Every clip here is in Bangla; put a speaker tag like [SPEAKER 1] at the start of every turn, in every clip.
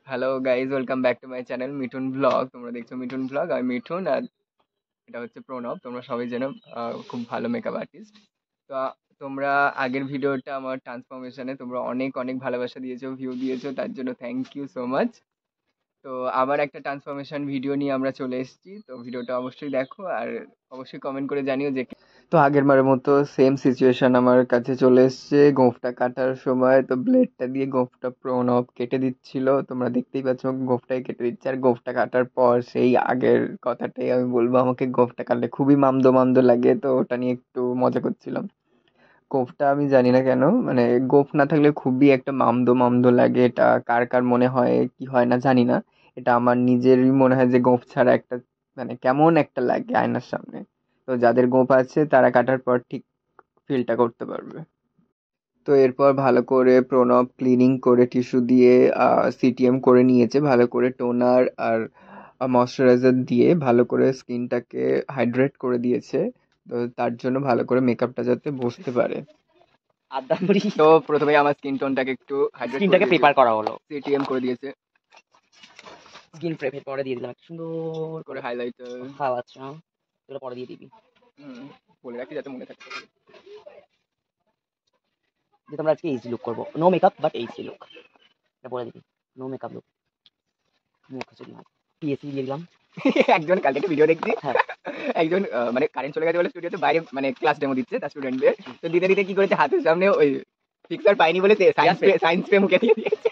[SPEAKER 1] Hello guys, welcome back to my channel Mithun blog. তোমরা দেখছো মিঠুন ব্লগ, আমি মিঠুন। আর এটা হচ্ছে প্রণব। তোমরা সবাই জানো খুব ভালো মেকআপ আর্টিস্ট। তো তোমরা আগের ভিডিওটা আমার ট্রান্সফরমেশনে তোমরা অনেক অনেক ভালোবাসা দিয়েছো, ভিউ দিয়েছো, তার জন্য থ্যাংক ইউ সো মাচ। তো আবার একটা ট্রান্সফরমেশন ভিডিও নিয়ে আমরা চলে এসেছি, তো ভিডিওটা অবশ্যই দেখো আর অবশ্যই কমেন্ট করে জানিও যে তো আগের বারের মতো সেম সিচুয়েশন আমার কাছে চলে এসেছে গোঁফটা কাটার সময়। তো ব্লেডটা দিয়ে গোঁফটা প্রণব কেটে দিচ্ছিল, তোমরা দেখতেই পাচ্ছ গোঁফটাই কেটে দিচ্ছে। আর গোঁফটা কাটার পর সেই আগের কথাটাই আমি বলবো, আমাকে গোঁফটা কাটলে খুবই মামদো মামদো লাগে, তো ওটা নিয়ে একটু মজা করছিলাম। গোঁফটা আমি জানি না কেন, মানে গোঁফ না থাকলে খুবই একটা মামদো মামদো লাগে। এটা কার কার মনে হয় কি হয় না জানি না, এটা আমার নিজেরই মনে হয় যে গোঁফ ছাড়া একটা মানে কেমন একটা লাগে আয়নার সামনে। তো যাদের গোঁফ আছে তারা কাটার পর ঠিক ফিলটা করতে পারবে। তো এরপর ভালো করে প্রণব ক্লিনিং করে টিস্যু দিয়ে সিটিএম করে নিয়েছে, ভালো করে টোনার আর ময়শ্চারাইজার দিয়ে ভালো করে স্কিনটাকে হাইড্রেট করে দিয়েছে। তো তার জন্য ভালো করে মেকআপটা যাতে বসতে পারে।
[SPEAKER 2] আড্ডা মুড়ি
[SPEAKER 1] তো প্রথমে আমার স্কিন টোনটাকে একটু হাইড্রেট করে
[SPEAKER 2] স্কিনটাকে
[SPEAKER 1] দিয়েছে,
[SPEAKER 2] প্রেপার করা হলো।
[SPEAKER 1] সিটিএম করে দিয়েছে,
[SPEAKER 2] স্কিন প্রেপের পরে দিয়ে দিলাম একটা সুন্দর
[SPEAKER 1] করে হাইলাইটার।
[SPEAKER 2] হাওয়া। আচ্ছা, এটা পরে দিয়ে দিবি
[SPEAKER 1] বলে রাখি যাতে মনে থাকে।
[SPEAKER 2] যে তোমরা আজকে এইচডি লুক করবো, no makeup but HD look, এটা বলে দিবি। নো মেকআপ লুক, মুখ হচ্ছে না। পিএসসি দিয়ে দিলাম।
[SPEAKER 1] একজন কালকে একটা ভিডিও দেখছি,
[SPEAKER 2] হ্যাঁ,
[SPEAKER 1] একজন মানে কারেন্ট চলে গেছে বলে স্টুডিওতে বাইরে মানে ক্লাস ডেমো দিচ্ছে তার স্টুডেন্টদের। তো দিতে দিতে কি করেছে, হাতের সামনে ওই ফিক্সার পাইনি বলে সায়েন্স পে মুখে দিয়ে দিয়েছে।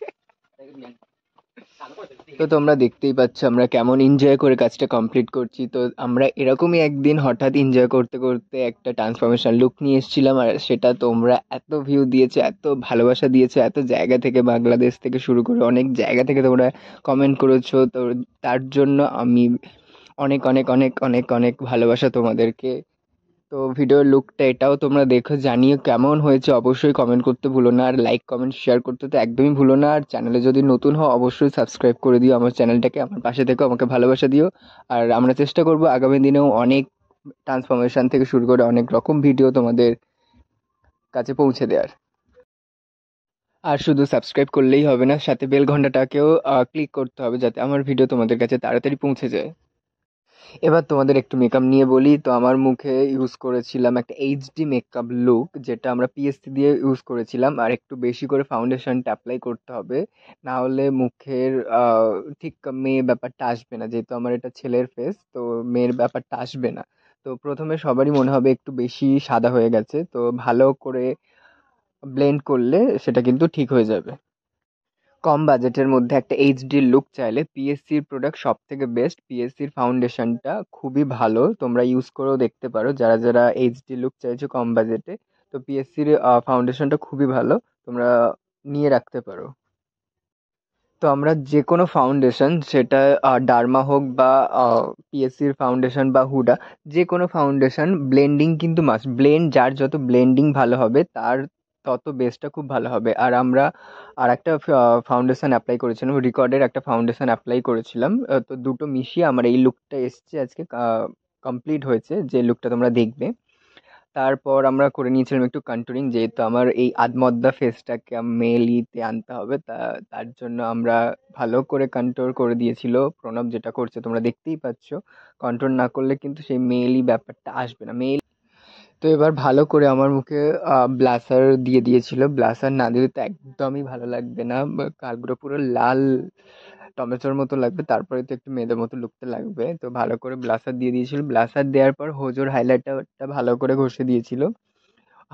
[SPEAKER 1] তো তোমরা দেখতেই পাচ্ছ আমরা কেমন এনজয় করে কাজটা কমপ্লিট করছি। তো আমরা এরকমই একদিন হঠাৎ এনজয় করতে করতে একটা ট্রান্সফরমেশন লুক নিয়ে এসেছিলাম, আর সেটা তোমরা এত ভিউ দিয়েছো, এত ভালোবাসা দিয়েছো, এত জায়গা থেকে, বাংলাদেশ থেকে শুরু করে অনেক জায়গা থেকে তোমরা কমেন্ট করেছো। তো তার জন্য আমি অনেক অনেক অনেক অনেক অনেক ভালোবাসা তোমাদেরকে। তো ভিডিওর লুকটা এটাও তোমরা দেখো, জানিও কেমন হয়েছে, অবশ্যই কমেন্ট করতে ভুলো না, আর লাইক কমেন্ট শেয়ার করতে তো একদমই ভুলো না। আর চ্যানেলে যদি নতুন হও অবশ্যই সাবস্ক্রাইব করে দিও আমার চ্যানেলটাকে, আমার পাশে থেকো, আমাকে ভালোবাসা দিও। আর আমরা চেষ্টা করব আগামী দিনেও অনেক ট্রান্সফরমেশন থেকে শুরু করে অনেক রকম ভিডিও তোমাদের কাছে পৌঁছে দেওয়ার। আর শুধু সাবস্ক্রাইব করলেই হবে না, সাথে বেল ঘন্টাটাকেও ক্লিক করতে হবে যাতে আমার ভিডিও তোমাদের কাছে তাড়াতাড়ি পৌঁছে যায়। এবার তোমাদের একটু মেকআপ নিয়ে বলি। তো আমার মুখে ইউজ করেছিলাম একটা এইচডি মেকআপ লুক, যেটা আমরা পিএসসি দিয়ে ইউজ করেছিলাম। আর একটু বেশি করে ফাউন্ডেশনটা অ্যাপ্লাই করতে হবে, না হলে মুখের ঠিক মেয়ে ব্যাপারটা আসবে না। যেহেতু আমার এটা ছেলের ফেস, তো মেয়ের ব্যাপারটা আসবে না। তো প্রথমে সবারই মনে হবে একটু বেশি সাদা হয়ে গেছে, তো ভালো করে ব্লেন্ড করলে সেটা কিন্তু ঠিক হয়ে যাবে। কম বাজেটের মধ্যে একটা এইচডি লুক চাইলে পিএসসির প্রোডাক্ট সব থেকে বেস্ট। পিএসসির ফাউন্ডেশনটা খুবই ভালো, তোমরা ইউজ করেও দেখতে পারো যারা যারা এইচডি লুক চাইছো কম বাজেটে। তো পিএসসির ফাউন্ডেশনটা খুবই ভালো, তোমরা নিয়ে রাখতে পারো। তো আমরা যে কোনো ফাউন্ডেশন, সেটা ডার্মা হোক বা পিএসসির ফাউন্ডেশন বা হুডা, যে কোনো ফাউন্ডেশন ব্লেন্ডিং কিন্তু মাস্ট। ব্লেন্ড যার যত ব্লেন্ডিং ভালো হবে তার তত বেসটা খুব ভালো হবে। আর আমরা আর একটা ফাউন্ডেশন অ্যাপ্লাই করেছিলাম, রিকর্ডের একটা ফাউন্ডেশন অ্যাপ্লাই করেছিলাম। তো দুটো মিশিয়ে আমার এই লুকটা এসছে আজকে, কমপ্লিট হয়েছে যে লুকটা তোমরা দেখবে। তারপর আমরা করে নিয়েছিলাম একটু কন্টুরিং, যেহেতু আমার এই আধমদ্দা ফেসটাকে মেলিতে আনতে হবে, তার জন্য আমরা ভালো করে কন্ট্রোল করে দিয়েছিল প্রণব, যেটা করছে তোমরা দেখতেই পাচ্ছ। কন্ট্রোল না করলে কিন্তু সেই মেলি ব্যাপারটা আসবে না, মেল। তো এবার ভালো করে আমার মুখে ব্লাসার দিয়ে দিয়েছিল, ব্লাসার না দিলে তো একদমই ভালো লাগবে না, কালগুলো পুরো লাল টমেটোর মতো লাগবে, তারপরে তো একটু মেয়েদের মতো লুকতে লাগবে। তো ভালো করে ব্লাসার দিয়ে দিয়েছিল, ব্লাসার দেওয়ার পর হোজোর হাইলাইটারটা ভালো করে ঘষে দিয়েছিল।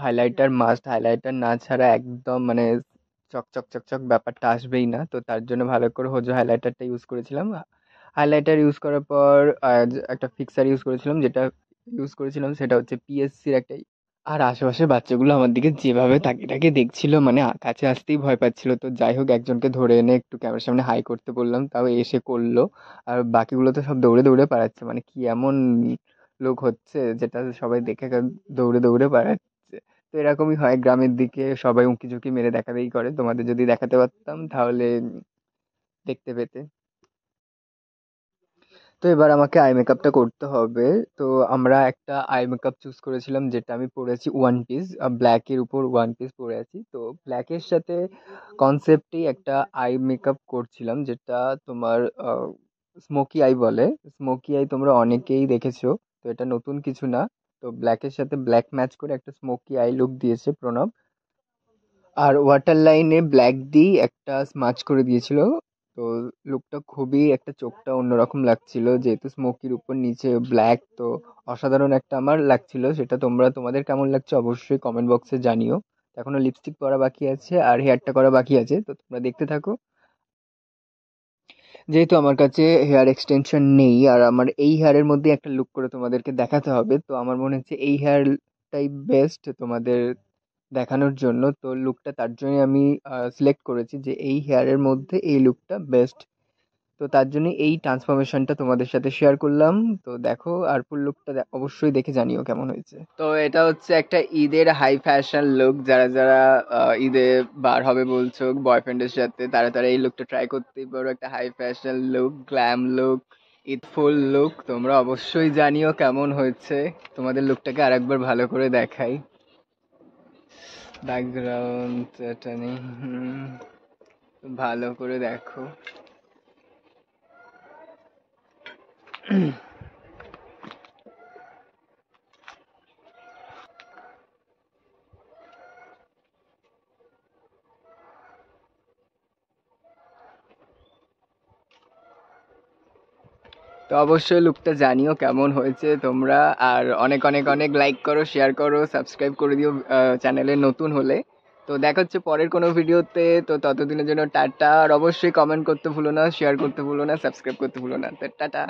[SPEAKER 1] হাইলাইটার মাস্ট, হাইলাইটার না ছাড়া একদম মানে চকচক চকচক ব্যাপারটা আসবেই না। তো তার জন্য ভালো করে হোজো হাইলাইটারটা ইউজ করেছিলাম। হাইলাইটার ইউজ করার পর একটা ফিক্সার ইউজ করেছিলাম, যেটা ইউজ করেছিলাম সেটা হচ্ছে পিএসসির একটা। আর আশেপাশের বাচ্চাগুলো আমার দিকে যেভাবে তাকিয়ে তাকিয়ে দেখছিল, মানে কাছে আসতেই ভয় পাচ্ছিল। তো যাই হোক, একজনকে ধরে এনে একটু ক্যামেরার সামনে হাই করতে বললাম, তাও এসে করলো। আর বাকিগুলো তো সব দৌড়ে দৌড়ে পালাচ্ছে, মানে কি এমন লোক হচ্ছে যেটা সবাই দেখে দৌড়ে দৌড়ে পালাচ্ছে। তো এরকমই হয় গ্রামের দিকে, সবাই উঁকি ঝুঁকি মেরে দেখাদেখি করে। তোমাদের যদি দেখাতে পারতাম তাহলে দেখতে পেতে। তো এবার আমাকে আই মেকআপটা করতে হবে। তো আমরা একটা আই মেকআপ চুজ করেছিলাম, যেটা আমি পরেছি ওয়ান পিস, ব্ল্যাকের উপর ওয়ান পিস পরে আছি। তো ব্ল্যাকের সাথে কনসেপ্টেই একটা আই মেকআপ করছিলাম, যেটা তোমার স্মোকি আই বলে। স্মোকি আই তোমরা অনেকেই দেখেছো, তো এটা নতুন কিছু না। তো ব্ল্যাকের সাথে ব্ল্যাক ম্যাচ করে একটা স্মোকি আই লুক দিয়েছে প্রণব। আর ওয়াটার লাইনে ব্ল্যাক দিয়ে একটা স্মাচ করে দিয়েছিল। তো লুকটা খুবই, একটা চোখটা অন্যরকম লাগছিল, যেহেতু স্মোকির উপর নিচে ব্ল্যাক। তো অসাধারণ একটা আমার লাগছিল। সেটা তোমরা, তোমাদের কেমন লাগছে অবশ্যই কমেন্ট বক্সে জানিও। এখনো লিপস্টিক পরা বাকি আছে আর হেয়ারটা করা বাকি আছে, তো তোমরা দেখতে থাকো। যেহেতু আমার কাছে হেয়ার এক্সটেনশন নেই আর আমার এই হেয়ারের মধ্যে একটা লুক করে তোমাদেরকে দেখাতে হবে, তো আমার মনে হচ্ছে এই হেয়ারটাই বেস্ট তোমাদের দেখানোর জন্য। তো লুকটা তার জন্যই আমি সিলেক্ট করেছি যে এই হেয়ারের মধ্যে এই লুকটা বেস্ট। তো তার জন্য এই ট্রান্সফরমেশনটা তোমাদের সাথে শেয়ার করলাম। তো দেখো, আর ফুল লুকটা অবশ্যই দেখে জানিও কেমন হয়েছে। তো এটা হচ্ছে একটা ঈদের হাই ফ্যাশন লুক। যারা যারা ঈদে বার হবে বলছো বয়ফ্রেন্ডের সাথে, তারা তারা এই লুকটা ট্রাই করতেই পারো। একটা high fashion look, glam look, Eid full look. তোমরা অবশ্যই জানিও কেমন হয়েছে। তোমাদের লুকটাকে আরেকবার ভালো করে দেখাই। ব্যাকগ্রাউন্ড এটা নেই, ভালো করে দেখো। তো অবশ্যই লুকটা জানিও কেমন হয়েছে তোমরা। আর অনেক অনেক অনেক লাইক করো, শেয়ার করো, সাবস্ক্রাইব করে দিও চ্যানেলে নতুন হলে। তো দেখা হচ্ছে পরের কোনো ভিডিওতে। তো ততদিনের জন্য টাটা। আর অবশ্যই কমেন্ট করতে ভুলো না, শেয়ার করতে ভুলো না, সাবস্ক্রাইব করতে ভুলো না। তো টাটা।